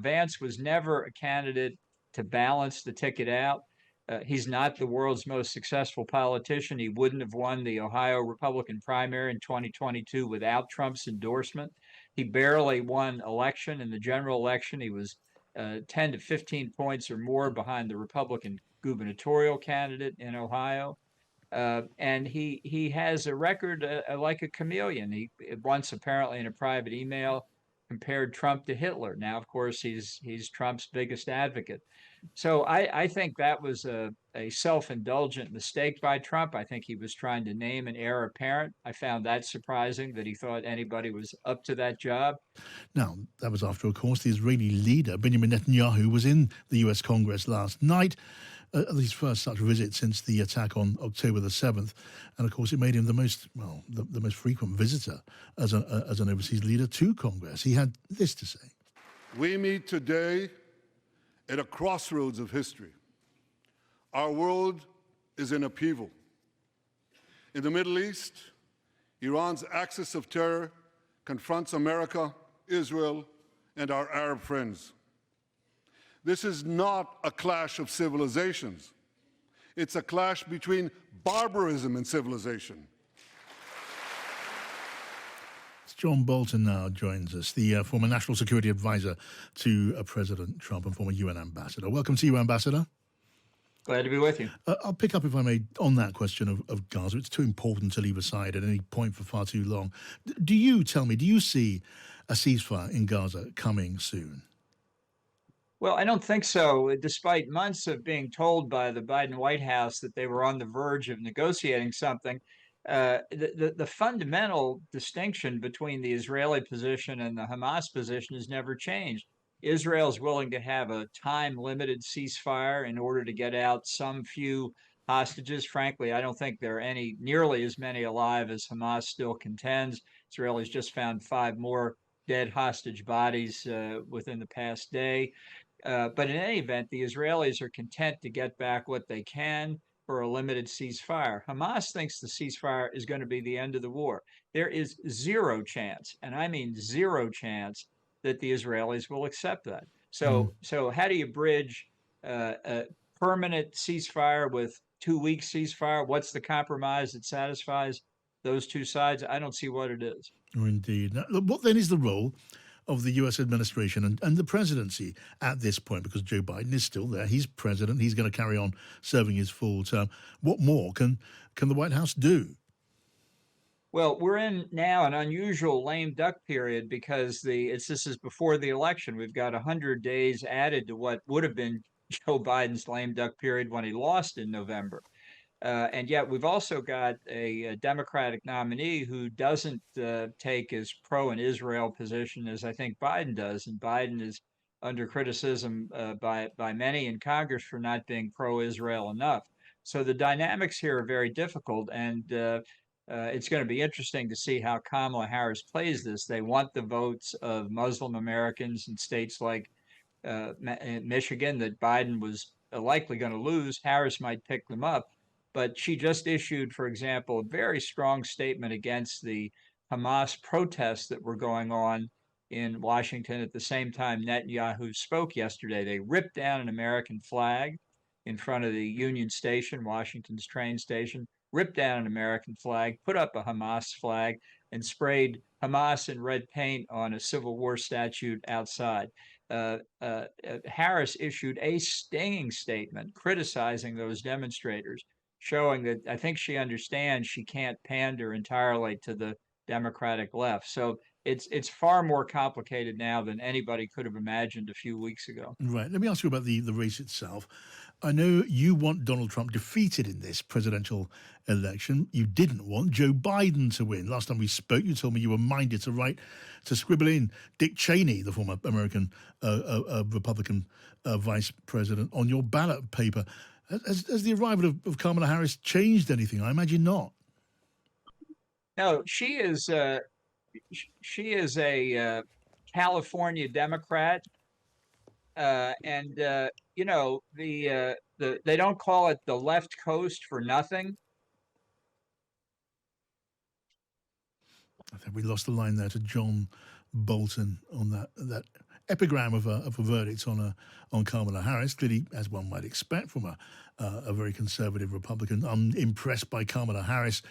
Vance was never a candidate to balance the ticket out. He's not the world's most successful politician. He wouldn't have won the Ohio Republican primary in 2022 without Trump's endorsement. He barely won election. In the general election, he was 10 to 15 points or more behind the Republican gubernatorial candidate in Ohio. And he has a record like a chameleon. He once apparently in a private email compared Trump to Hitler. Now, of course, he's Trump's biggest advocate. So I think that was a self-indulgent mistake by Trump. I think he was trying to name an heir apparent. I found that surprising that he thought anybody was up to that job. Now, that was after, of course, the Israeli leader, Benjamin Netanyahu, was in the US Congress last night, his first such visit since the attack on October the 7th. And, of course, it made him the most frequent visitor as an overseas leader to Congress. He had this to say. We meet today at a crossroads of history. Our world is in upheaval. In the Middle East, Iran's axis of terror confronts America, Israel, and our Arab friends. This is not a clash of civilizations. It's a clash between barbarism and civilization. John Bolton now joins us, the former National Security Advisor to President Trump and former UN Ambassador. Welcome to you, Ambassador. Glad to be with you. I'll pick up, if I may, on that question of Gaza. It's too important to leave aside at any point for far too long. Do you see a ceasefire in Gaza coming soon? Well, I don't think so, despite months of being told by the Biden White House that they were on the verge of negotiating something. The fundamental distinction between the Israeli position and the Hamas position has never changed. Israel is willing to have a time-limited ceasefire in order to get out some few hostages. Frankly, I don't think there are nearly as many alive as Hamas still contends. Israelis just found 5 more dead hostage bodies within the past day. But in any event, the Israelis are content to get back what they can for a limited ceasefire. Hamas thinks the ceasefire is going to be the end of the war. There is zero chance, and I mean zero chance, that the Israelis will accept that. So how do you bridge a permanent ceasefire with 2-week ceasefire? What's the compromise that satisfies those two sides? I don't see what it is. Oh, indeed. Now, what then is the role of the U.S. administration and the presidency at this point? Because Joe Biden is still there. He's president. He's going to carry on serving his full term. What more can the White House do? Well, we're in now an unusual lame duck period because this is before the election. We've got 100 days added to what would have been Joe Biden's lame duck period when he lost in November. And yet we've also got a Democratic nominee who doesn't take as pro an Israel position as I think Biden does. And Biden is under criticism by many in Congress for not being pro-Israel enough. So the dynamics here are very difficult. And it's going to be interesting to see how Kamala Harris plays this. They want the votes of Muslim Americans in states like Michigan that Biden was likely going to lose. Harris might pick them up. But she just issued, for example, a very strong statement against the Hamas protests that were going on in Washington at the same time Netanyahu spoke yesterday. They ripped down an American flag in front of the Union Station, Washington's train station, ripped down an American flag, put up a Hamas flag, and sprayed Hamas in red paint on a Civil War statue outside. Harris issued a stinging statement criticizing those demonstrators, showing that I think she understands she can't pander entirely to the Democratic left. So it's far more complicated now than anybody could have imagined a few weeks ago. Right. Let me ask you about the race itself. I know you want Donald Trump defeated in this presidential election. You didn't want Joe Biden to win. Last time we spoke, you told me you were minded to scribble in Dick Cheney, the former American Republican vice president, on your ballot paper. Has the arrival of Kamala Harris changed anything? I imagine not. No, she is a California Democrat, and you know they don't call it the left coast for nothing. I think we lost the line there to John Bolton on that epigram of a verdict on Kamala Harris. Clearly, as one might expect from a very conservative Republican, unimpressed by Kamala Harris,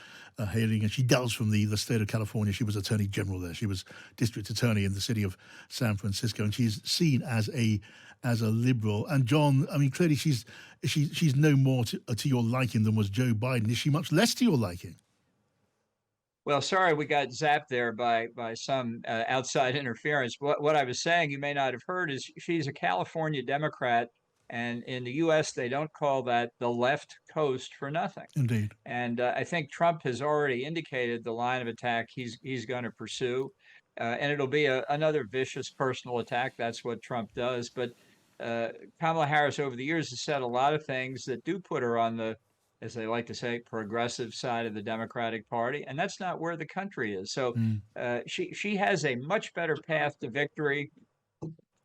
hailing, as she does, from the state of California. She was Attorney General there. She was District Attorney in the city of San Francisco, and she's seen as a liberal. And John, I mean, clearly she's no more to your liking than was Joe Biden. Is she much less to your liking? Well, sorry, we got zapped there by some outside interference. What I was saying, you may not have heard, is she's a California Democrat, and in the U.S. they don't call that the left coast for nothing. Indeed. And I think Trump has already indicated the line of attack he's going to pursue, and it'll be another vicious personal attack. That's what Trump does. But Kamala Harris over the years has said a lot of things that do put her on the, as they like to say, progressive side of the Democratic Party, and that's not where the country is. So she has a much better path to victory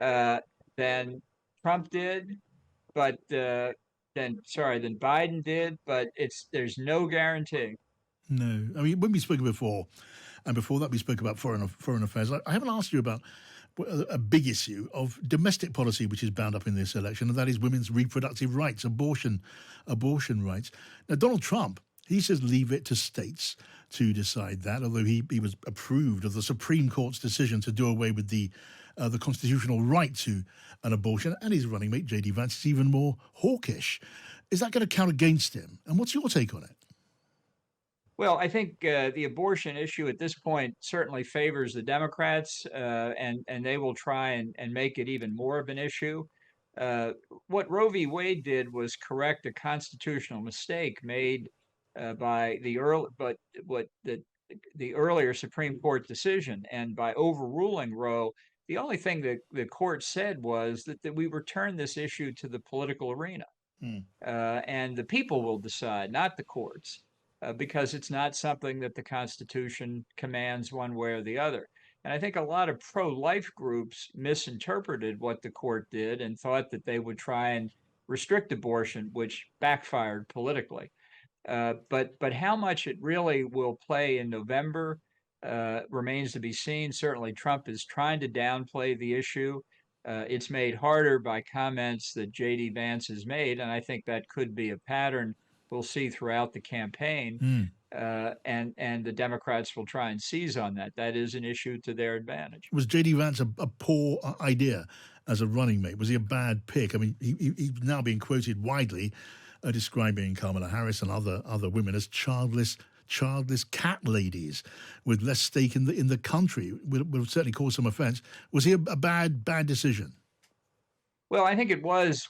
than Trump did, but than Biden did. But there's no guarantee. No, I mean, when we spoke before, and before that we spoke about foreign affairs. I haven't asked you about a big issue of domestic policy, which is bound up in this election, and that is women's reproductive rights, abortion rights. Now, Donald Trump, he says leave it to states to decide that, although he was approved of the Supreme Court's decision to do away with the constitutional right to an abortion, and his running mate, JD Vance, is even more hawkish. Is that going to count against him? And what's your take on it? Well, I think the abortion issue at this point certainly favors the Democrats, and they will try and make it even more of an issue. What Roe v. Wade did was correct a constitutional mistake made by the earlier Supreme Court decision, and by overruling Roe, the only thing that the court said was that we return this issue to the political arena, and the people will decide, not the courts. Because it's not something that the Constitution commands one way or the other. And I think a lot of pro-life groups misinterpreted what the court did and thought that they would try and restrict abortion, which backfired politically. But how much it really will play in November remains to be seen. Certainly, Trump is trying to downplay the issue. It's made harder by comments that JD Vance has made, and I think that could be a pattern we'll see throughout the campaign, and the Democrats will try and seize on that. That is an issue to their advantage. Was JD Vance a poor idea as a running mate? Was he a bad pick? I mean, he's now being quoted widely describing Kamala Harris and other women as childless cat ladies with less stake in the country. Will certainly cause some offence. Was he a bad decision? Well, I think it was.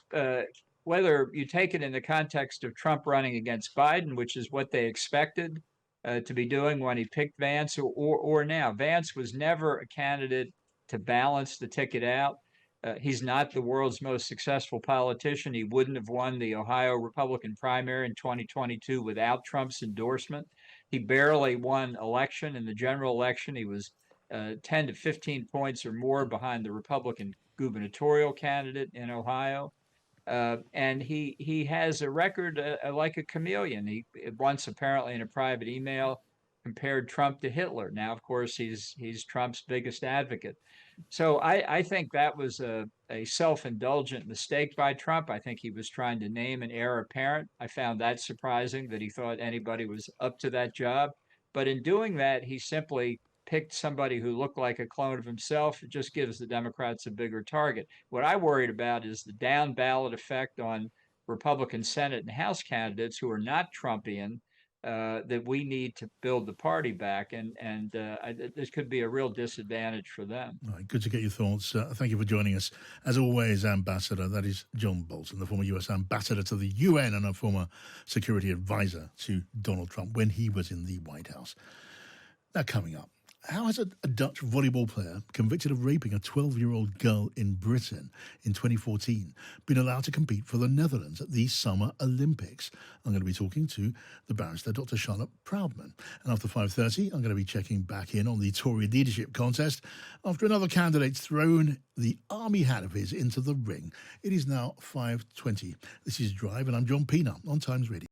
Whether you take it in the context of Trump running against Biden, which is what they expected to be doing when he picked Vance, or now. Vance was never a candidate to balance the ticket out. He's not the world's most successful politician. He wouldn't have won the Ohio Republican primary in 2022 without Trump's endorsement. He barely won election. In the general election, he was 10 to 15 points or more behind the Republican gubernatorial candidate in Ohio. And he has a record like a chameleon. He once, apparently in a private email, compared Trump to Hitler. Now, of course, he's Trump's biggest advocate. So I think that was a self-indulgent mistake by Trump. I think he was trying to name an heir apparent. I found that surprising, that he thought anybody was up to that job. But in doing that, he simply picked somebody who looked like a clone of himself. It just gives the Democrats a bigger target. What I worried about is the down ballot effect on Republican Senate and House candidates who are not Trumpian, that we need to build the party back. And this could be a real disadvantage for them. All right, good to get your thoughts. Thank you for joining us. As always, Ambassador, that is John Bolton, the former U.S. Ambassador to the UN and a former security advisor to Donald Trump when he was in the White House. Now, coming up, how has a Dutch volleyball player convicted of raping a 12-year-old girl in Britain in 2014 been allowed to compete for the Netherlands at the Summer Olympics? I'm going to be talking to the barrister, Dr. Charlotte Proudman. And after 5:30, I'm going to be checking back in on the Tory leadership contest after another candidate's thrown the army hat of his into the ring. It is now 5:20. This is Drive, and I'm John Pena on Times Radio.